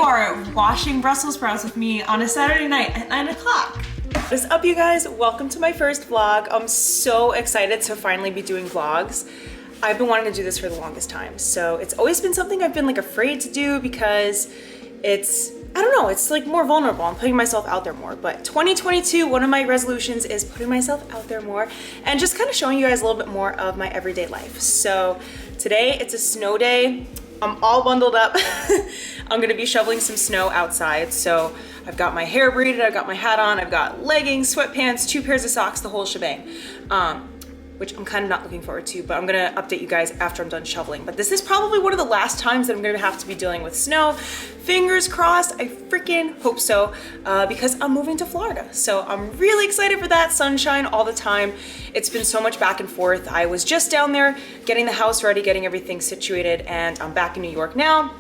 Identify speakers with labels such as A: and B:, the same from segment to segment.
A: more washing Brussels sprouts with me on a Saturday night at 9 o'clock. What is up, you guys? Welcome to my first vlog. I'm so excited to finally be doing vlogs. I've been wanting to do this for the longest time. So it's always been something I've been like afraid to do because it's, I don't know, it's like more vulnerable. I'm putting myself out there more. But 2022, one of my resolutions is putting myself out there more and just kind of showing you guys a little bit more of my everyday life. So today it's a snow day. I'm all bundled up. I'm gonna be shoveling some snow outside. So I've got my hair braided, I've got my hat on, I've got leggings, sweatpants, 2 pairs of socks, the whole shebang. Which I'm kind of not looking forward to, but I'm gonna update you guys after I'm done shoveling. But this is probably one of the last times that I'm gonna have to be dealing with snow. Fingers crossed, I freaking hope so, because I'm moving to Florida. So I'm really excited for that, sunshine all the time. It's been so much back and forth. I was just down there getting the house ready, getting everything situated, and I'm back in New York now.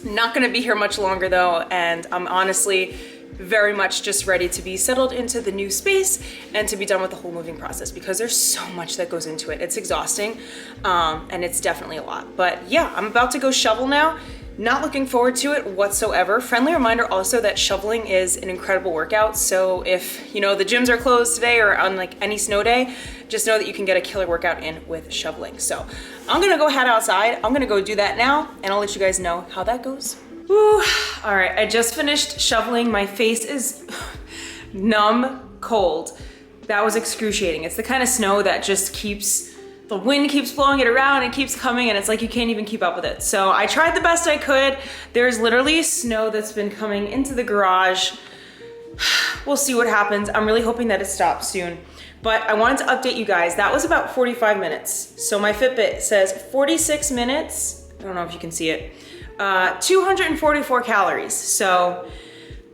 A: Not gonna be here much longer though, and I'm honestly very much just ready to be settled into the new space and to be done with the whole moving process because there's so much that goes into it. It's exhausting, and it's definitely a lot. But yeah, I'm about to go shovel now. Not looking forward to it whatsoever. Friendly reminder also that shoveling is an incredible workout. So if, you know, the gyms are closed today or on like any snow day, just know that you can get a killer workout in with shoveling. So I'm gonna go head outside. I'm gonna go do that now and I'll let you guys know how that goes. Whew. All right, I just finished shoveling. My face is numb, cold. That was excruciating. It's the kind of snow that just keeps, the wind keeps blowing it around and keeps coming and it's like you can't even keep up with it. So I tried the best I could. There's literally snow that's been coming into the garage. We'll see what happens. I'm really hoping that it stops soon. But I wanted to update you guys. That was about 45 minutes. So my Fitbit says 46 minutes. I don't know if you can see it. 244 calories. So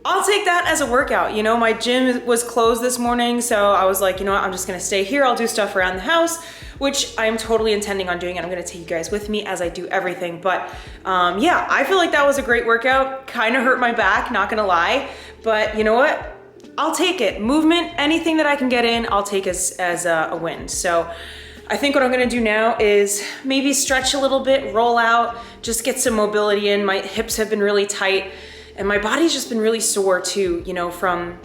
A: I'll take that as a workout. You know, my gym was closed this morning, so I was like, you know what, I'm just gonna stay here. I'll do stuff around the house, which I am totally intending on doing, and I'm gonna take you guys with me as I do everything. But yeah, I feel like that was a great workout. Kind of hurt my back, not gonna lie, but you know what? I'll take it. Movement, anything that I can get in, I'll take as a win. So I think what I'm gonna do now is maybe stretch a little bit, roll out, just get some mobility in. My hips have been really tight and my body's just been really sore too, you know, from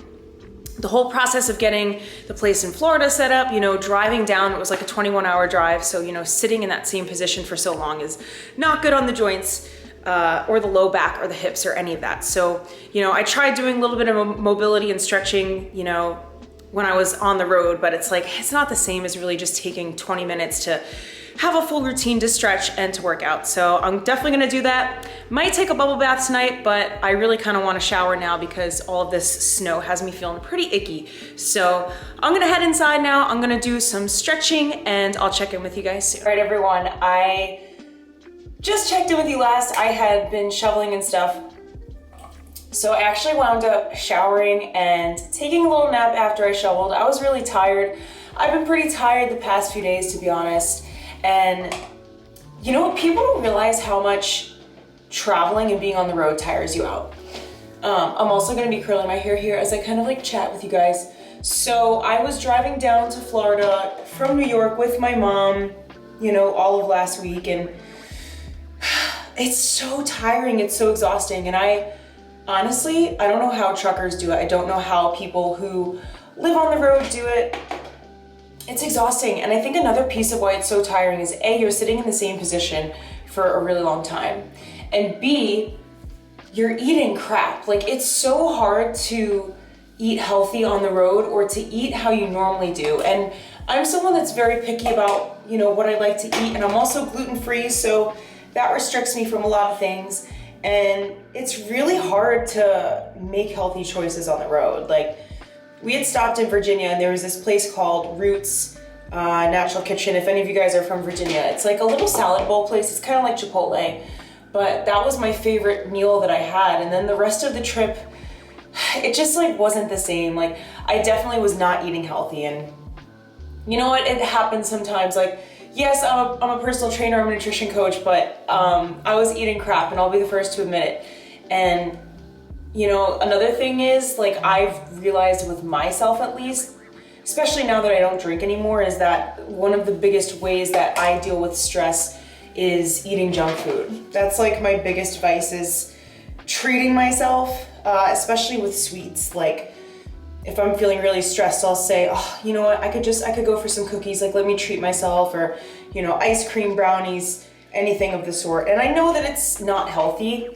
A: the whole process of getting the place in Florida set up, you know, driving down, it was like a 21-hour drive. So, you know, sitting in that same position for so long is not good on the joints or the low back or the hips or any of that. So, you know, I tried doing a little bit of mobility and stretching, you know, when I was on the road, but it's like, it's not the same as really just taking 20 minutes to have a full routine to stretch and to work out. So I'm definitely gonna do that. Might take a bubble bath tonight, but I really kind of want to shower now because all of this snow has me feeling pretty icky. So I'm gonna head inside now. I'm gonna do some stretching and I'll check in with you guys soon. All right, everyone, I just checked in with you last. I had been shoveling and stuff. So I actually wound up showering and taking a little nap after I shoveled. I was really tired. I've been pretty tired the past few days, to be honest. And you know what? People don't realize how much traveling and being on the road tires you out. I'm also gonna be curling my hair here as I kind of like chat with you guys. So I was driving down to Florida from New York with my mom, you know, all of last week. And it's so tiring, it's so exhausting. And honestly, I don't know how truckers do it. I don't know how people who live on the road do it. It's exhausting. And I think another piece of why it's so tiring is A, you're sitting in the same position for a really long time. And B, you're eating crap. Like, it's so hard to eat healthy on the road or to eat how you normally do. And I'm someone that's very picky about, you know, what I like to eat. And I'm also gluten-free, so that restricts me from a lot of things. And it's really hard to make healthy choices on the road. Like, we had stopped in Virginia and there was this place called Roots Natural Kitchen. If any of you guys are from Virginia, it's like a little salad bowl place. It's kind of like Chipotle, but that was my favorite meal that I had. And then the rest of the trip, it just like wasn't the same. Like, I definitely was not eating healthy. And you know what? It happens sometimes. Like, yes, I'm a personal trainer, I'm a nutrition coach, but I was eating crap and I'll be the first to admit it. And you know, another thing is, like, I've realized with myself at least, especially now that I don't drink anymore, is that one of the biggest ways that I deal with stress is eating junk food. That's like my biggest vice is treating myself, especially with sweets. Like if I'm feeling really stressed, I'll say, oh, you know what, I could go for some cookies, like let me treat myself, or, you know, ice cream, brownies, anything of the sort. And I know that it's not healthy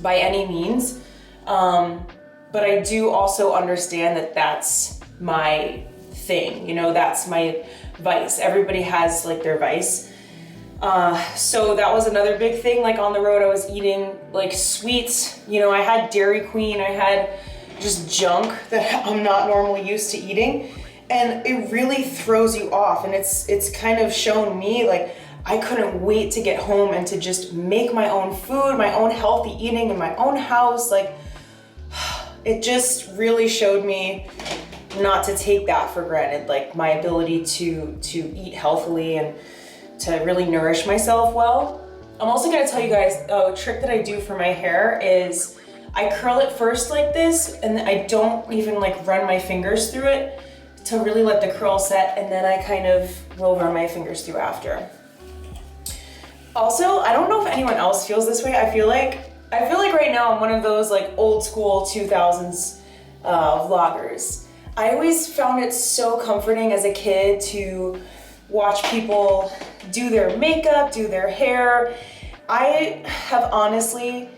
A: by any means, but I do also understand that that's my thing, you know, that's my vice. Everybody has like their vice. So that was another big thing. Like on the road, I was eating like sweets, you know, I had Dairy Queen, I had just junk that I'm not normally used to eating. And it really throws you off. And it's kind of shown me, like, I couldn't wait to get home and to just make my own food, my own healthy eating in my own house. Like, it just really showed me not to take that for granted, like my ability to eat healthily and to really nourish myself well. I'm also gonna tell you guys a trick that I do for my hair is I curl it first like this, and I don't even like run my fingers through it to really let the curl set, and then I kind of will run my fingers through after. Also, I don't know if anyone else feels this way. I feel like right now I'm one of those like old school 2000s vloggers. I always found it so comforting as a kid to watch people do their makeup, do their hair. I have honestly,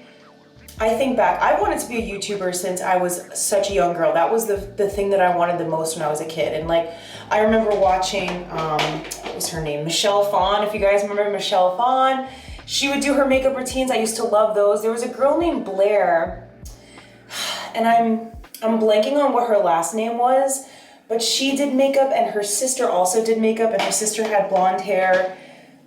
A: I think back, I wanted to be a YouTuber since I was such a young girl. That was the thing that I wanted the most when I was a kid. And like, I remember watching, what was her name? Michelle Phan, if you guys remember Michelle Phan. She would do her makeup routines. I used to love those. There was a girl named Blair, and I'm blanking on what her last name was, but she did makeup and her sister also did makeup, and her sister had blonde hair.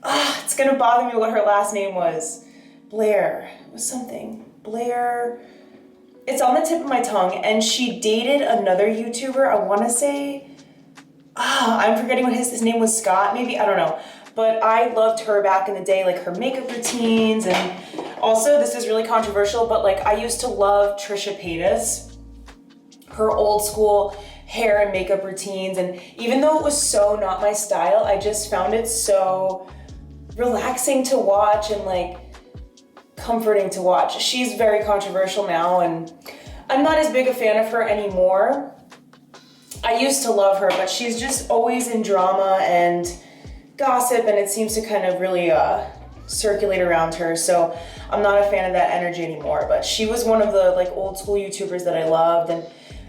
A: It's gonna bother me what her last name was. Blair, it was something. Blair, it's on the tip of my tongue, and she dated another YouTuber, I wanna say, I'm forgetting what his name was, Scott, maybe, I don't know. But I loved her back in the day, like her makeup routines, and also, this is really controversial, but like I used to love Trisha Paytas, her old school hair and makeup routines, and even though it was so not my style, I just found it so relaxing to watch and like comforting to watch. She's very controversial now, and I'm not as big a fan of her anymore. I used to love her, but she's just always in drama and gossip, and it seems to kind of really circulate around her, so I'm not a fan of that energy anymore. But she was one of the like old school YouTubers that I loved, and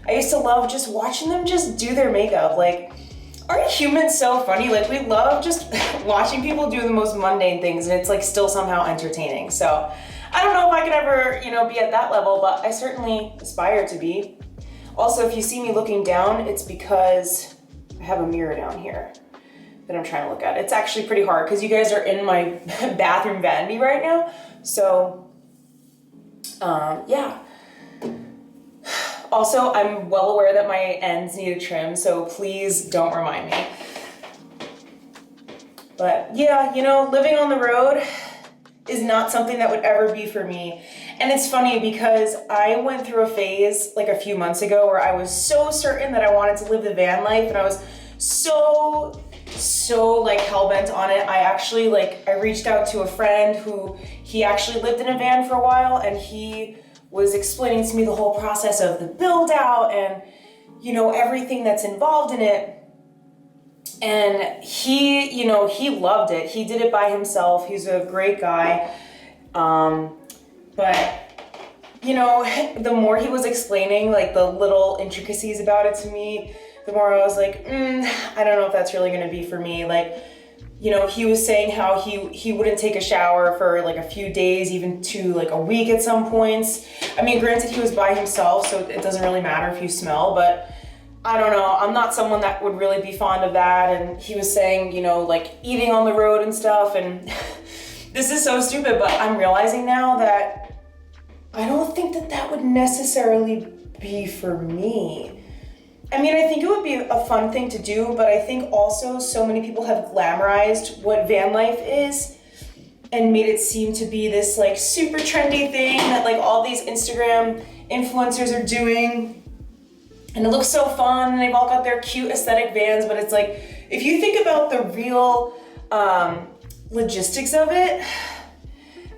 A: I used to love just watching them just do their makeup. Like, aren't humans so funny? Like, we love just watching people do the most mundane things, and it's like still somehow entertaining. So I don't know if I could ever, you know, be at that level, but I certainly aspire to be. Also, if you see me looking down, it's because I have a mirror down here that I'm trying to look at. It's actually pretty hard because you guys are in my bathroom vanity right now. So, yeah. Also, I'm well aware that my ends need a trim, so please don't remind me. But yeah, you know, living on the road is not something that would ever be for me. And it's funny because I went through a phase like a few months ago where I was so certain that I wanted to live the van life, and I was so like hell-bent on it. I reached out to a friend who, he actually lived in a van for a while, and he was explaining to me the whole process of the build out and, you know, everything that's involved in it. And he, you know, he loved it. He did it by himself. He's a great guy. But, you know, the more he was explaining like the little intricacies about it to me, the more I was like, I don't know if that's really gonna be for me. Like, you know, he was saying how he wouldn't take a shower for like a few days, even to like a week at some points. I mean, granted, he was by himself, so it doesn't really matter if you smell, but I don't know. I'm not someone that would really be fond of that. And he was saying, you know, like eating on the road and stuff. And this is so stupid, but I'm realizing now that I don't think that that would necessarily be for me. I mean, I think it would be a fun thing to do, but I think also so many people have glamorized what van life is and made it seem to be this like super trendy thing that like all these Instagram influencers are doing. And it looks so fun, and they've all got their cute aesthetic vans, but it's like, if you think about the real logistics of it,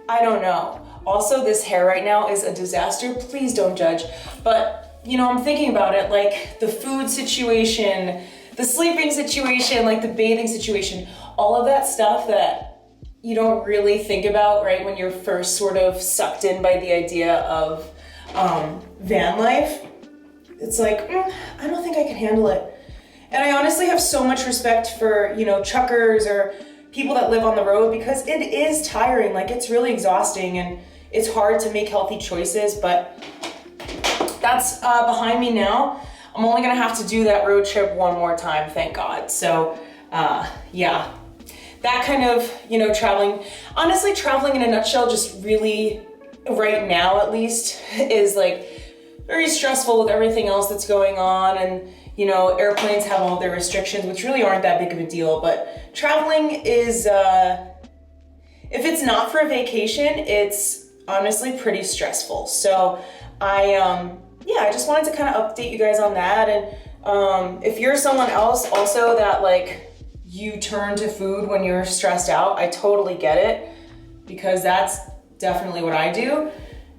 A: I don't know. Also, this hair right now is a disaster. Please don't judge. But, you know, I'm thinking about it, like the food situation, the sleeping situation, like the bathing situation, all of that stuff that you don't really think about, right, when you're first sort of sucked in by the idea of van life. It's like, I don't think I can handle it. And I honestly have so much respect for, you know, truckers or people that live on the road, because it is tiring. Like, it's really exhausting and it's hard to make healthy choices, but that's behind me now. I'm only gonna have to do that road trip one more time, thank God. So yeah, that kind of, you know, traveling, honestly, traveling in a nutshell, just really, right now at least, is like very stressful with everything else that's going on. And, you know, airplanes have all their restrictions, which really aren't that big of a deal, but traveling is, if it's not for a vacation, it's honestly pretty stressful. So I just wanted to kind of update you guys on that. And if you're someone else also that like you turn to food when you're stressed out, I totally get it, because that's definitely what I do.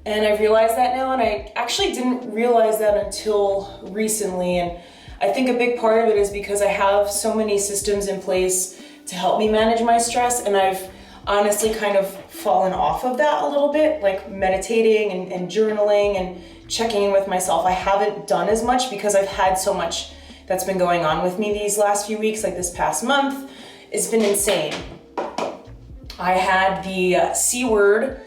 A: And I've realized that now, and I actually didn't realize that until recently. And I think a big part of it is because I have so many systems in place to help me manage my stress, and I've honestly kind of fallen off of that a little bit, like meditating and journaling and checking in with myself. I haven't done as much because I've had so much that's been going on with me these last few weeks, like this past month. It's been insane. I had the C word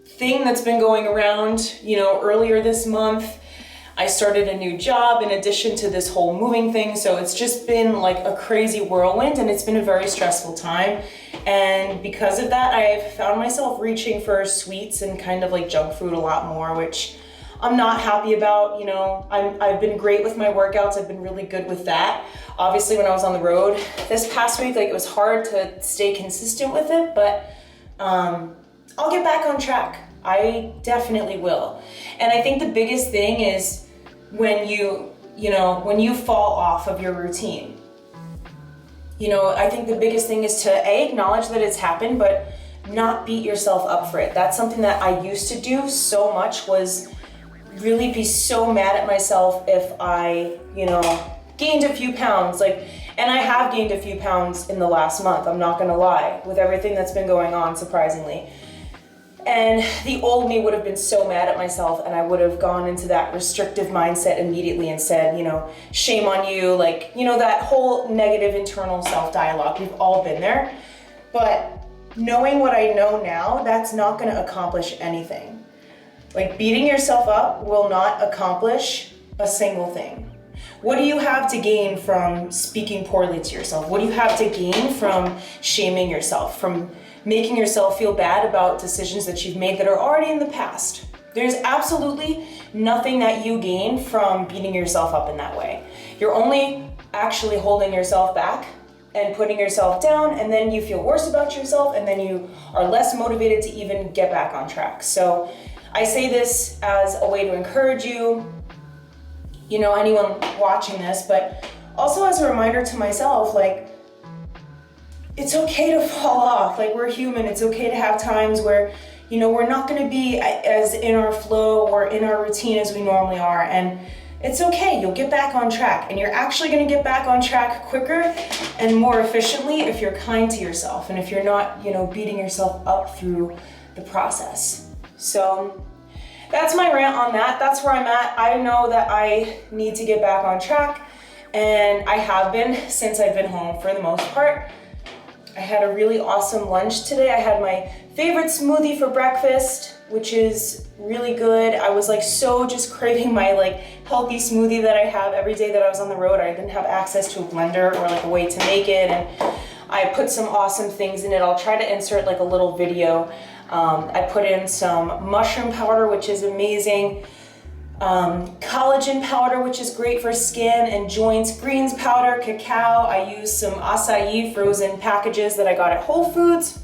A: thing that's been going around, you know, earlier this month. I started a new job in addition to this whole moving thing. So it's just been like a crazy whirlwind, and it's been a very stressful time. And because of that, I've found myself reaching for sweets and kind of like junk food a lot more, which I'm not happy about. You know, I've been great with my workouts. I've been really good with that. Obviously, when I was on the road this past week, like, it was hard to stay consistent with it, but I'll get back on track. I definitely will. And I think the biggest thing is when when you fall off of your routine. You know, I think the biggest thing is to acknowledge that it's happened, but not beat yourself up for it. That's something that I used to do so much, was really be so mad at myself if I, gained a few pounds. And I have gained a few pounds in the last month, I'm not gonna lie, with everything that's been going on, surprisingly. And the old me would have been so mad at myself, and I would have gone into that restrictive mindset immediately and said, shame on you, that whole negative internal self-dialogue. We've all been there. But knowing what I know now, that's not gonna accomplish anything. Beating yourself up will not accomplish a single thing. What do you have to gain from speaking poorly to yourself? What do you have to gain from shaming yourself, from making yourself feel bad about decisions that you've made that are already in the past? There's absolutely nothing that you gain from beating yourself up in that way. You're only actually holding yourself back and putting yourself down, and then you feel worse about yourself, and then you are less motivated to even get back on track. So I say this as a way to encourage you, anyone watching this, but also as a reminder to myself, it's okay to fall off. We're human. It's okay to have times where, we're not going to be as in our flow or in our routine as we normally are. And it's okay. You'll get back on track, and you're actually going to get back on track quicker and more efficiently if you're kind to yourself and if you're not, beating yourself up through the process. So that's my rant on that. That's where I'm at. I know that I need to get back on track, and I have been since I've been home for the most part. I had a really awesome lunch today. I had my favorite smoothie for breakfast, which is really good. I was so just craving my healthy smoothie that I have every day that I was on the road. I didn't have access to a blender or a way to make it, and I put some awesome things in it. I'll try to insert a little video. I put in some mushroom powder, which is amazing. Collagen powder, which is great for skin and joints, greens powder, cacao. I use some acai frozen packages that I got at Whole Foods.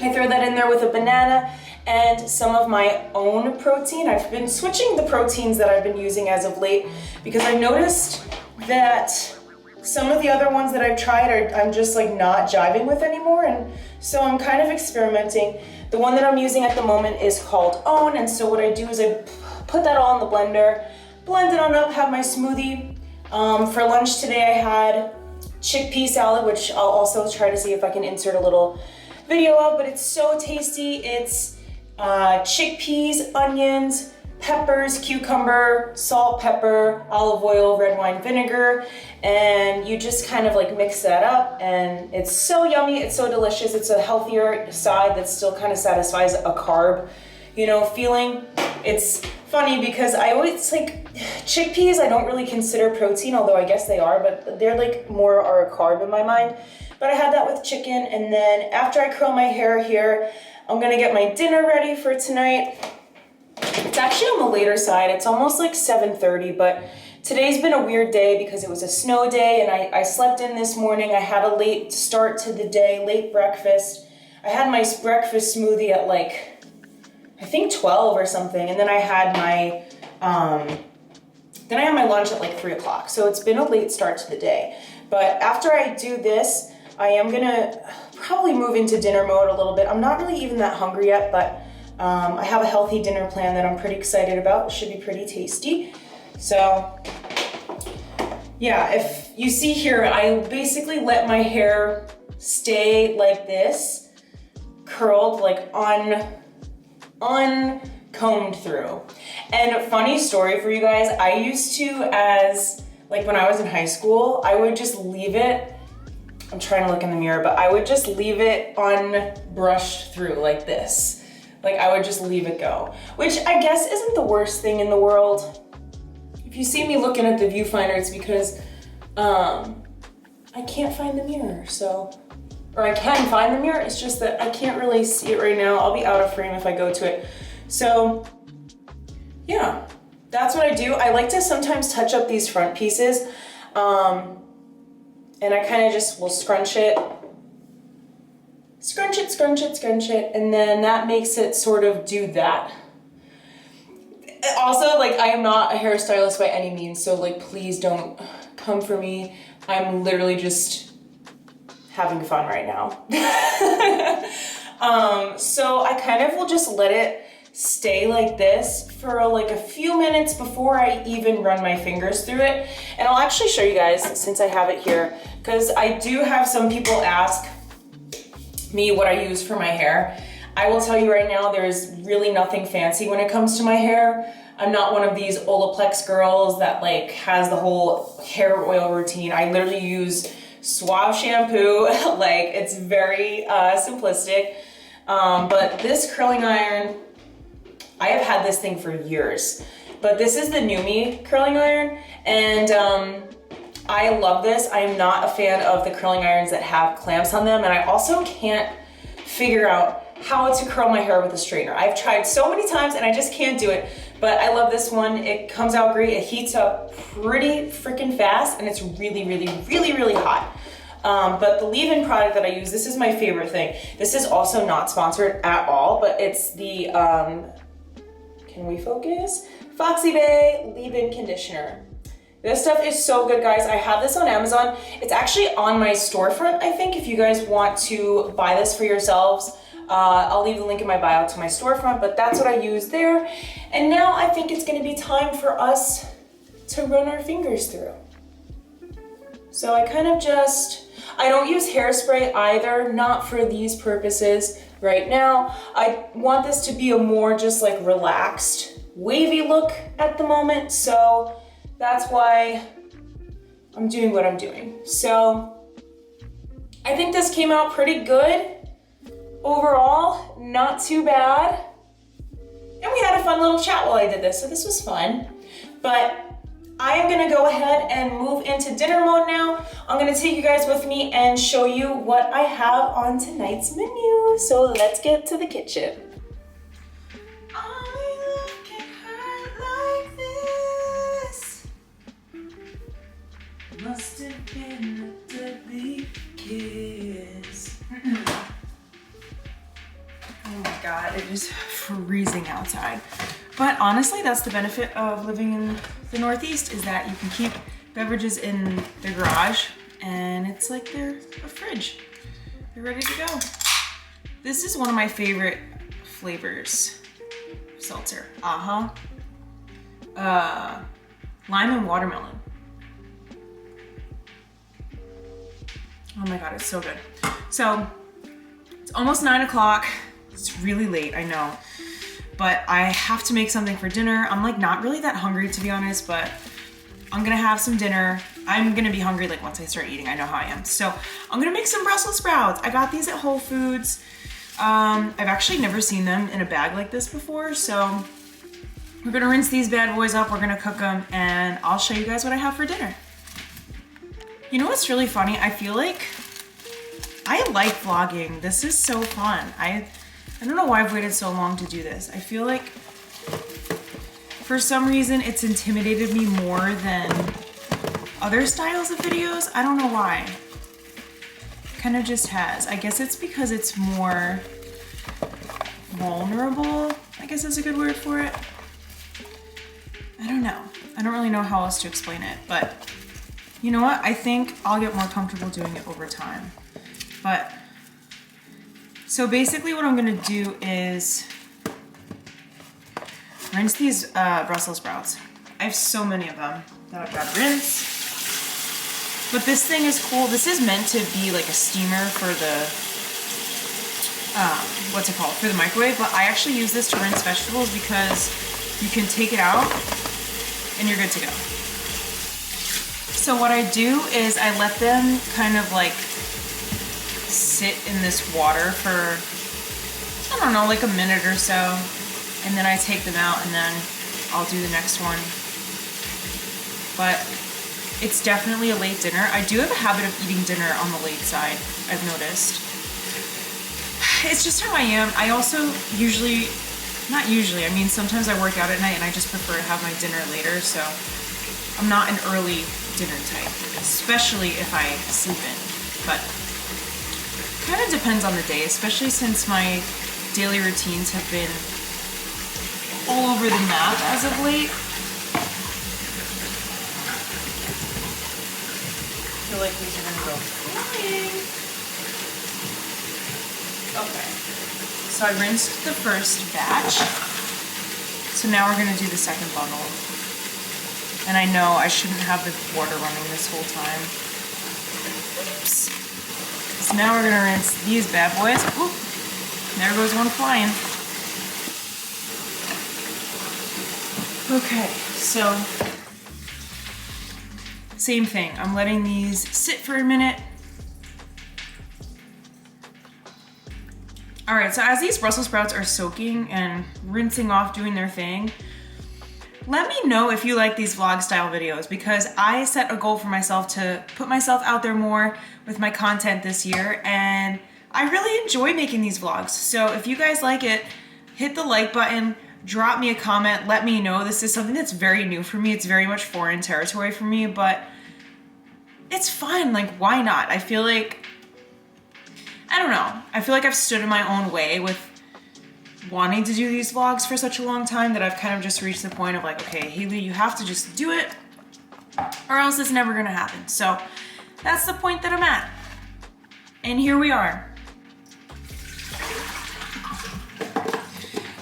A: I throw that in there with a banana and some of my own protein. I've been switching the proteins that I've been using as of late because I noticed that some of the other ones that I've tried I'm just not jiving with anymore, and so I'm kind of experimenting. The one that I'm using at the moment is called Own, and so what I do is I put that all in the blender, blend it on up, have my smoothie. For lunch today I had chickpea salad, which I'll also try to see if I can insert a little video of, but it's so tasty. It's chickpeas, onions, peppers, cucumber, salt, pepper, olive oil, red wine vinegar, and you just kind of like mix that up, and it's so yummy, it's so delicious. It's a healthier side that still kind of satisfies a carb, you know, feeling. It's funny because I always like chickpeas, I don't really consider protein, although I guess they are, but they're like more are a carb in my mind. But I had that with chicken, and then after I curl my hair here, I'm gonna get my dinner ready for tonight. It's actually on the later side. It's almost like 7:30, but today's been a weird day because it was a snow day, and I slept in this morning. I had a late start to the day, late breakfast. I had my breakfast smoothie at like, I think 12 or something, and then I had my lunch at like 3 o'clock. So it's been a late start to the day. But after I do this, I am gonna probably move into dinner mode a little bit. I'm not really even that hungry yet, but I have a healthy dinner plan that I'm pretty excited about. It should be pretty tasty. So yeah, if you see here, I basically let my hair stay like this, curled, like uncombed through. And a funny story for you guys, I used to, as like when I was in high school, I would just leave it, I'm trying to look in the mirror, but I would just leave it unbrushed through like this. Like I would just leave it go, which I guess isn't the worst thing in the world. If you see me looking at the viewfinder, it's because I can't find the mirror, so, or I can find the mirror, it's just that I can't really see it right now. I'll be out of frame if I go to it. So yeah, that's what I do. I like to sometimes touch up these front pieces, and I kind of just will scrunch it, and then that makes it sort of do that. Also, like, I am not a hairstylist by any means, so like, please don't come for me. I'm literally just having fun right now. So I kind of will just let it stay like this for like a few minutes before I even run my fingers through it. And I'll actually show you guys since I have it here, because I do have some people ask me what I use for my hair. I will tell you right now, there's really nothing fancy when it comes to my hair. I'm not one of these Olaplex girls that like has the whole hair oil routine. I literally use Suave shampoo. Like, it's very simplistic. But this curling iron, I have had this thing for years, but this is the NUMI curling iron, and I love this. I am not a fan of the curling irons that have clamps on them, and I also can't figure out how to curl my hair with a straightener. I've tried so many times and I just can't do it, but I love this one. It comes out great. It heats up pretty freaking fast, and it's really, really, really, really hot. But the leave-in product that I use, this is my favorite thing. This is also not sponsored at all, but it's the, can we focus? Foxy Bay leave-in conditioner. This stuff is so good, guys. I have this on Amazon. It's actually on my storefront, I think, if you guys want to buy this for yourselves. I'll leave the link in my bio to my storefront, but that's what I use there. And now I think it's gonna be time for us to run our fingers through. So I kind of just, I don't use hairspray either, not for these purposes right now. I want this to be a more just like relaxed, wavy look at the moment. So that's why I'm doing what I'm doing. So I think this came out pretty good. Overall, not too bad. And we had a fun little chat while I did this, so this was fun. But I am gonna go ahead and move into dinner mode now. I'm gonna take you guys with me and show you what I have on tonight's menu. So let's get to the kitchen. I look at her like this. Must have been a deadly kiss. Oh my God, it is freezing outside. But honestly, that's the benefit of living in the Northeast, is that you can keep beverages in the garage and it's like they're a fridge. They're ready to go. This is one of my favorite flavors. Seltzer. Lime and watermelon. Oh my God, it's so good. So it's almost 9 o'clock. It's really late, I know. But I have to make something for dinner. I'm like not really that hungry, to be honest, but I'm gonna have some dinner. I'm gonna be hungry like once I start eating. I know how I am. So I'm gonna make some Brussels sprouts. I got these at Whole Foods. I've actually never seen them in a bag like this before. So we're gonna rinse these bad boys up. We're gonna cook them and I'll show you guys what I have for dinner. You know what's really funny? I feel like I like vlogging. This is so fun. I don't know why I've waited so long to do this. I feel like for some reason it's intimidated me more than other styles of videos. I don't know why. Kind of just has. I guess it's because it's more vulnerable, I guess is a good word for it. I don't know. I don't really know how else to explain it, but you know what? I think I'll get more comfortable doing it over time. But, so basically what I'm gonna do is rinse these Brussels sprouts. I have so many of them that I've got to rinse. But this thing is cool. This is meant to be like a steamer for the, what's it called? For the microwave, but I actually use this to rinse vegetables because you can take it out and you're good to go. So what I do is I let them kind of like sit in this water for, I don't know, like a minute or so. And then I take them out and then I'll do the next one. But it's definitely a late dinner. I do have a habit of eating dinner on the late side, I've noticed. It's just how I am. I also usually, not usually, I mean sometimes I work out at night and I just prefer to have my dinner later, so I'm not an early dinner type, especially if I sleep in. But kind of depends on the day, especially since my daily routines have been all over the map as of late. I feel like these are gonna go flying. Okay, so I rinsed the first batch. So now we're gonna do the second bundle. And I know I shouldn't have the water running this whole time. Oops. So now we're gonna rinse these bad boys. Oop, there goes one flying. Okay, so same thing. I'm letting these sit for a minute. All right, so as these Brussels sprouts are soaking and rinsing off, doing their thing, let me know if you like these vlog style videos because I set a goal for myself to put myself out there more with my content this year and I really enjoy making these vlogs. So if you guys like it, hit the like button, drop me a comment, let me know. This is something that's very new for me. It's very much foreign territory for me, but it's fun. Like, why not? I feel like, I don't know. I feel like I've stood in my own way with wanting to do these vlogs for such a long time that I've kind of just reached the point of like, okay, Haley, you have to just do it or else it's never gonna happen. So that's the point that I'm at. And here we are.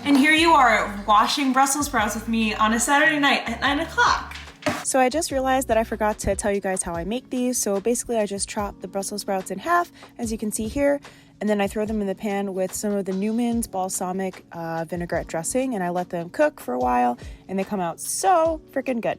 A: And here you are washing Brussels sprouts with me on a Saturday night at 9 o'clock. So I just realized that I forgot to tell you guys how I make these. So basically I just chop the Brussels sprouts in half, as you can see here, and then I throw them in the pan with some of the Newman's balsamic vinaigrette dressing and I let them cook for a while and they come out so freaking good.